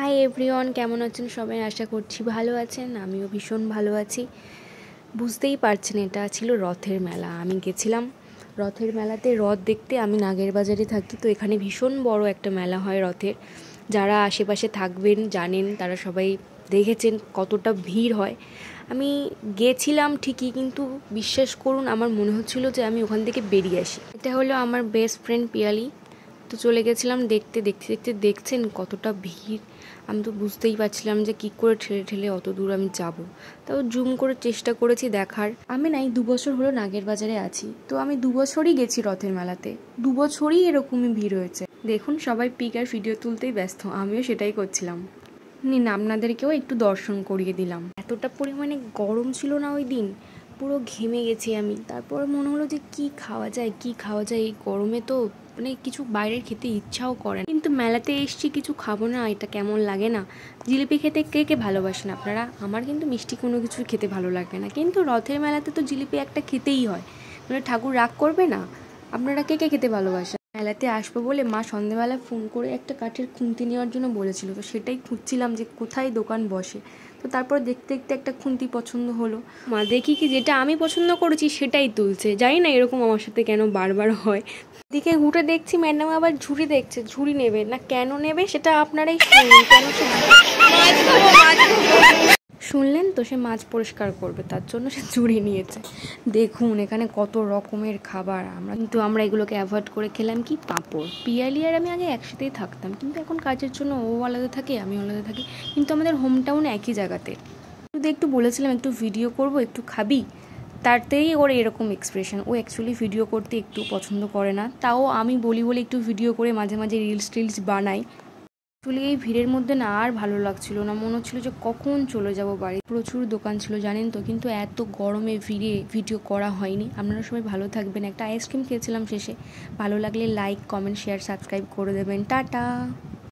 Hi everyone, কেমন আছেন সবাই? আশা করছি ভালো আছেন। আমিও ভীষণ ভালো আছি। বুঝতেই পারছেন, এটা ছিল রথের মেলা। আমি গেছিলাম রথের মেলাতে, রথ দেখতে। আমি নাগের বাজারে থাকি, তো এখানে ভীষণ বড় একটা মেলা হয় রথের। যারা আশেপাশে থাকবেন জানেন, তারা সবাই দেখেছেন কতটা ভিড় হয়। আমি গেছিলাম ঠিকই, কিন্তু বিশ্বাস করুন আমার মনে হচ্ছিল যে আমি ওখান থেকে বেরিয়ে আসি। এটা হলো আমার বেস্ট ফ্রেন্ড পিয়ালি। তো চলে গেছিলাম দেখতে দেখতে দেখতে দেখছেন কতটা ভিড়। আমি তো বুঝতেই পারছিলাম যে কী করে ঠেলে ঠেলে অত দূর আমি যাব। তাও জুম করে চেষ্টা করেছি দেখার। আমি 2 বছর হলো নাগের বাজারে আছি, তো আমি 2 বছরই গেছি রথের মেলাতে। 2 বছরই এরকমই ভিড় হয়েছে। দেখুন সবাই পিক আর ভিডিও তুলতেই ব্যস্ত, আমিও সেটাই করছিলাম। নিন, আপনাদেরকেও একটু দর্শন করিয়ে দিলাম। এতটা পরিমাণে গরম ছিল না ওই দিন, পুরো ঘেমে গেছি আমি। তারপর মনে হলো যে কি খাওয়া যায় এই গরমে। তো কিছু বাইরের খেতে ইচ্ছাও করে না, কিন্তু মেলাতে এসছি কিছু খাবো না, এটা কেমন লাগে না? জিলিপি খেতে কে কে ভালোবাসেন আপনারা? আমার কিন্তু মিষ্টি কোনো কিছু খেতে ভালো লাগে না, কিন্তু রথের মেলাতে তো জিলিপি একটা খেতেই হয়, ঠাকুর রাগ করবে না? আপনারা কে কে খেতে ভালোবাসেন? মেলাতে আসবো বলে মা সন্ধেবেলা ফোন করে একটা কাঠের খুন্তি নেওয়ার জন্য বলেছিল, তো সেটাই খুঁজছিলাম যে কোথায় দোকান বসে। তো তারপর দেখতে দেখতে একটা খুন্তি পছন্দ হলো। মা দেখি কি যেটা আমি পছন্দ করেছি সেটাই তুলছে। জানি না এরকম আমার সাথে কেন বারবার হয়। দিকে ঘুরে দেখছি ম্যাডাম আবার ঝুড়ি দেখছে। ঝুড়ি নেবে না কেন নেবে সেটা আপনারাই শুনুন। কেন শুনলেন তো, সে মাছ পরিষ্কার করবে, তার জন্য সে ঝুড়ি নিয়েছে। দেখুন এখানে কত রকমের খাবার। আমরা এগুলোকে অ্যাভয়েড করে খেলাম কি পাঁপড়। পিয়ালি আর আমি আগে একসাথেই থাকতাম, কিন্তু এখন কাজের জন্য ও আলাদা থাকে, আমি আলাদা থাকি, কিন্তু আমাদের হোম টাউন একই জায়গাতে। যদি একটু বলেছিলাম একটু ভিডিও করব, একটু খাবি, তারতেই ওর এরকম এক্সপ্রেশন। ও অ্যাকচুয়ালি ভিডিও করতে একটু পছন্দ করে না, তাও আমি বলি বলে একটু ভিডিও করে মাঝে মাঝে রিলস বানাই। আসলে এই ভিড়ের মধ্যে না আর ভালো লাগছিল না, মনে হচ্ছিল যে কখন চলে যাব বাড়ি। প্রচুর দোকান ছিল জানেন তো, কিন্তু এত গরমে ভিড়ে ভিডিও করা হয়নি। আপনারা সবাই ভালো থাকবেন। একটা আইসক্রিম খেয়েছিলাম শেষে। ভালো লাগলে লাইক, কমেন্ট, শেয়ার, সাবস্ক্রাইব করে দেবেন। টাটা।